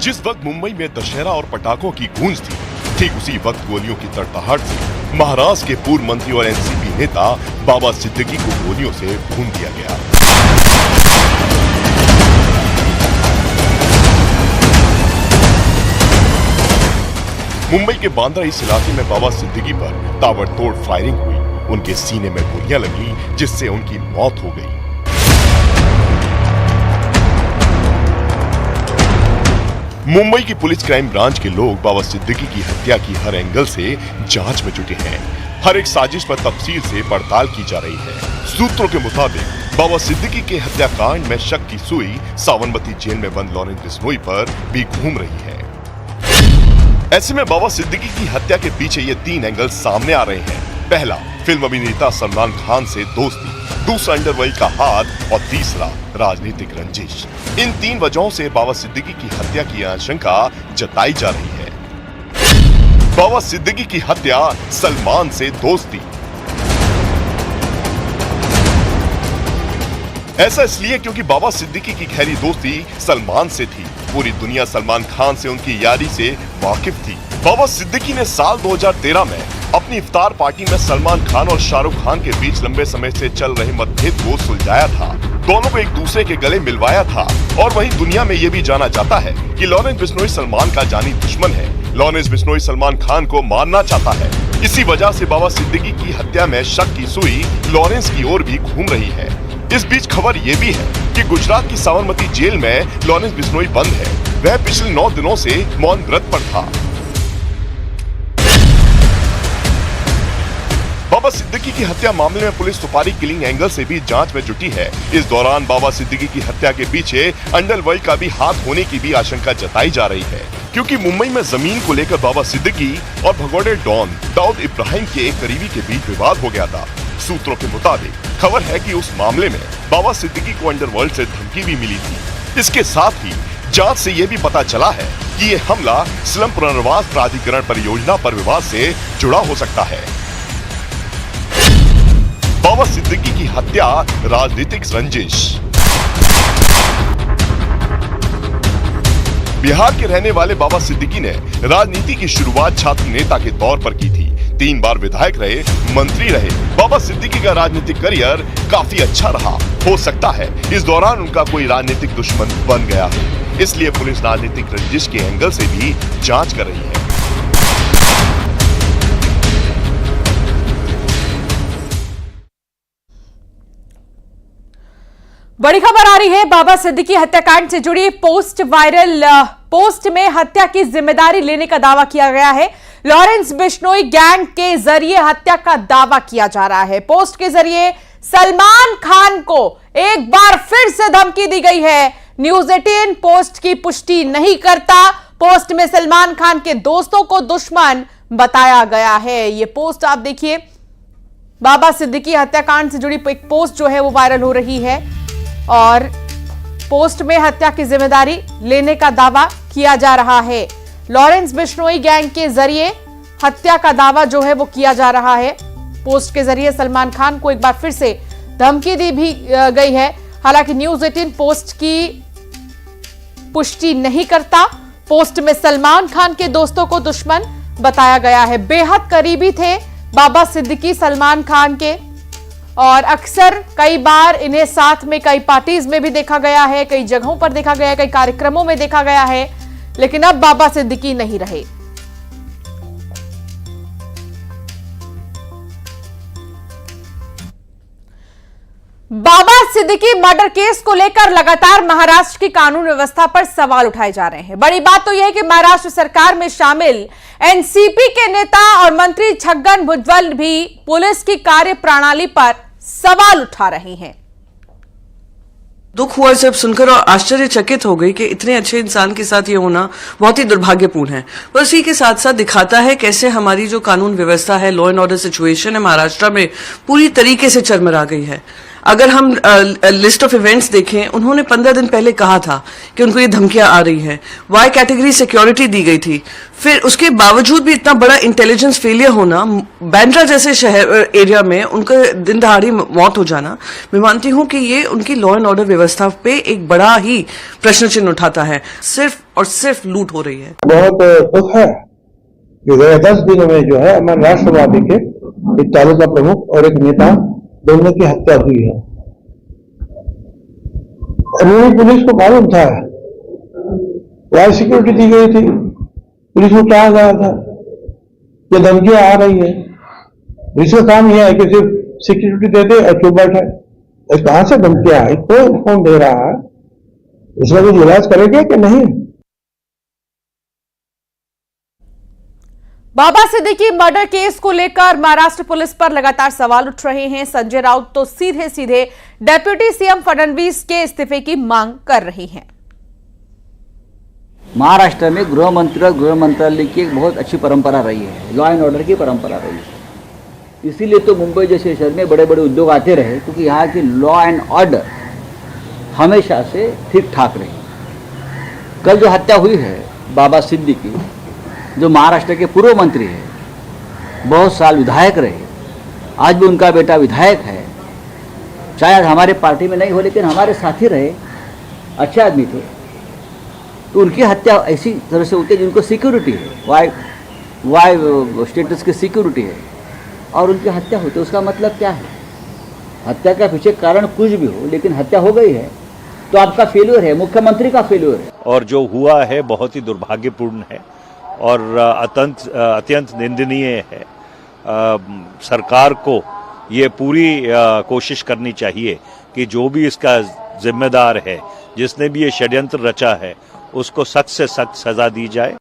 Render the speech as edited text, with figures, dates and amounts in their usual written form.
जिस वक्त मुंबई में दशहरा और पटाखों की गूंज थी, ठीक उसी वक्त गोलियों की तड़तड़ाहट से महाराष्ट्र के पूर्व मंत्री और एनसीपी नेता बाबा सिद्दीकी को गोलियों से भून दिया गया। मुंबई के बांद्रा इस इलाके में बाबा सिद्दीकी पर ताबड़तोड़ फायरिंग हुई। उनके सीने में गोलियां लगी, जिससे उनकी मौत हो गई। मुंबई की पुलिस क्राइम ब्रांच के लोग बाबा सिद्दीकी की हत्या की हर एंगल से जांच में जुटे हैं। हर एक साजिश पर तफसील से पड़ताल की जा रही है। सूत्रों के मुताबिक बाबा सिद्दीकी के हत्याकांड में शक की सुई साबरमती जेल में बंद लॉरेंस बिश्नोई पर भी घूम रही है। ऐसे में बाबा सिद्दीकी की हत्या के पीछे ये 3 एंगल सामने आ रहे हैं। पहला, फिल्म अभिनेता सलमान खान से दोस्ती, दूसरा अंडरवर्ल्ड का हाथ और तीसरा राजनीतिक रंजिश। इन 3 वजहों से बाबा सिद्दीकी की हत्या की आशंका जताई जा रही है। बाबा सिद्दीकी की हत्या सलमान से दोस्ती। ऐसा इसलिए क्योंकि बाबा सिद्दीकी की गहरी दोस्ती सलमान से थी। पूरी दुनिया सलमान खान से उनकी यारी से वाकिफ थी। बाबा सिद्दीकी ने साल 2013 में अपनी इफ्तार पार्टी में सलमान खान और शाहरुख खान के बीच लंबे समय से चल रहे मतभेद को सुलझाया था। दोनों को एक दूसरे के गले मिलवाया था। और वहीं दुनिया में ये भी जाना जाता है कि लॉरेंस बिश्नोई सलमान का जानी दुश्मन है। लॉरेंस बिश्नोई सलमान खान को मारना चाहता है। इसी वजह से बाबा सिद्दीकी की हत्या में शक की सुई लॉरेंस की ओर भी घूम रही है। इस बीच खबर ये भी है कि गुजरात की साबरमती जेल में लॉरेंस बिश्नोई बंद है। वह पिछले 9 दिनों से मौन व्रत पर था। बाबा सिद्दीकी की हत्या मामले में पुलिस सुपारी किलिंग एंगल से भी जांच में जुटी है। इस दौरान बाबा सिद्दीकी की हत्या के पीछे अंडरवर्ल्ड का भी हाथ होने की भी आशंका जताई जा रही है, क्योंकि मुंबई में जमीन को लेकर बाबा सिद्दीकी और भगोड़े डॉन दाऊद इब्राहिम के एक करीबी के बीच विवाद हो गया था। सूत्रों के मुताबिक खबर है कि उस मामले में बाबा सिद्दीकी को अंडरवर्ल्ड से धमकी भी मिली थी। इसके साथ ही जांच से यह भी पता चला है कि ये हमला स्लम पुनर्वास प्राधिकरण परियोजना पर विवाद से जुड़ा हो सकता है। बाबा सिद्दीकी की हत्या राजनीतिक रंजिश। बिहार के रहने वाले बाबा सिद्दीकी ने राजनीति की शुरुआत छात्र नेता के तौर पर की थी। 3 बार विधायक रहे, मंत्री रहे। बाबा सिद्दीकी का राजनीतिक करियर काफी अच्छा रहा। हो सकता है इस दौरान उनका कोई राजनीतिक दुश्मन बन गया हो, इसलिए पुलिस राजनीतिक रंजिश के एंगल से भी जांच कर रही है। बड़ी खबर आ रही है बाबा सिद्दीकी हत्याकांड से जुड़ी पोस्ट वायरल पोस्ट में हत्या की जिम्मेदारी लेने का दावा किया गया है। लॉरेंस बिश्नोई गैंग के जरिए हत्या का दावा किया जा रहा है। पोस्ट के जरिए सलमान खान को एक बार फिर से धमकी दी गई है। न्यूज 18 पोस्ट की पुष्टि नहीं करता। पोस्ट में सलमान खान के दोस्तों को दुश्मन बताया गया है। ये पोस्ट आप देखिए, बाबा सिद्दीकी हत्याकांड से जुड़ी एक पोस्ट जो है वो वायरल हो रही है और पोस्ट में हत्या की जिम्मेदारी लेने का दावा किया जा रहा है। लॉरेंस बिश्नोई गैंग के जरिए हत्या का दावा जो है वो किया जा रहा है। पोस्ट के जरिए सलमान खान को एक बार फिर से धमकी दी भी गई है। हालांकि न्यूज 18 पोस्ट की पुष्टि नहीं करता। पोस्ट में सलमान खान के दोस्तों को दुश्मन बताया गया है। बेहद करीबी थे बाबा सिद्दीकी सलमान खान के और अक्सर कई बार इन्हें साथ में कई पार्टीज में भी देखा गया है, कई जगहों पर देखा गया है, कई कार्यक्रमों में देखा गया है। लेकिन अब बाबा सिद्दीकी नहीं रहे। बाबा सिद्दीकी मर्डर केस को लेकर लगातार महाराष्ट्र की कानून व्यवस्था पर सवाल उठाए जा रहे हैं। बड़ी बात तो यह है कि महाराष्ट्र सरकार में शामिल एनसीपी के नेता और मंत्री छगन भुजबल भी पुलिस की कार्य प्रणाली पर सवाल उठा रहे हैं। दुख हुआ जब सुनकर और आश्चर्यचकित हो गई कि इतने अच्छे इंसान के साथ ये होना बहुत ही दुर्भाग्यपूर्ण है। पर इसी के साथ साथ दिखाता है कैसे हमारी जो कानून व्यवस्था है, लॉ एंड ऑर्डर सिचुएशन है महाराष्ट्र में पूरी तरीके से चरमरा गई है। अगर हम लिस्ट ऑफ इवेंट्स देखें, उन्होंने 15 दिन पहले कहा था कि उनको ये धमकियां आ रही हैं। वाई कैटेगरी सिक्योरिटी दी गई थी। फिर उसके बावजूद भी इतना बड़ा इंटेलिजेंस फेलियर होना, बांद्रा जैसे शहर एरिया में उनका दिन दहाड़ी मौत हो जाना, मैं मानती हूं कि ये उनकी लॉ एंड ऑर्डर व्यवस्था पे एक बड़ा ही प्रश्न चिन्ह उठाता है। सिर्फ और सिर्फ लूट हो रही है। बहुत दुख है कि गए 10 दिनों में जो है हमारे राष्ट्रवादी के एक तालुका प्रमुख और एक नेता दोनों की हत्या हुई है। अमूरी पुलिस को मालूम था, वाई सिक्योरिटी दी गई थी, पुलिस को कहा गया था कि धमकियां आ रही है। इसका काम यह है कि सिर्फ सिक्योरिटी दे दे और चुप बैठे। कहां से धमकियां आई, कौन दे रहा है, इसका कुछ इलाज करेंगे कि नहीं? बाबा सिद्दीकी मर्डर केस को लेकर महाराष्ट्र पुलिस पर लगातार सवाल उठ रहे हैं। संजय राउत तो सीधे सीधे डेप्यूटी सीएम फडणवीस के इस्तीफे की मांग कर रही हैं। महाराष्ट्र में गृह मंत्री और गृह मंत्रालय की एक बहुत अच्छी परंपरा रही है, लॉ एंड ऑर्डर की परंपरा रही है। इसीलिए तो मुंबई जैसे शहर में बड़े बड़े उद्योग आते रहे, क्योंकि यहाँ की लॉ एंड ऑर्डर हमेशा से ठीक ठाक रही। कल जो हत्या हुई है बाबा सिद्दीकी, जो महाराष्ट्र के पूर्व मंत्री है, बहुत साल विधायक रहे, आज भी उनका बेटा विधायक है, शायद हमारे पार्टी में नहीं हो लेकिन हमारे साथी रहे, अच्छे आदमी थे, तो उनकी हत्या ऐसी तरह से होती है जिनको सिक्योरिटी है, वाई स्टेटस की सिक्योरिटी है, और उनकी हत्या होती है। उसका मतलब क्या है? हत्या का पीछे कारण कुछ भी हो, लेकिन हत्या हो गई है तो आपका फेल्यूर है, मुख्यमंत्री का फेल्यूर है। और जो हुआ है बहुत ही दुर्भाग्यपूर्ण है और अत्यंत निंदनीय है। सरकार को ये पूरी कोशिश करनी चाहिए कि जो भी इसका जिम्मेदार है, जिसने भी ये षड्यंत्र रचा है, उसको सख्त से सख्त सजा दी जाए।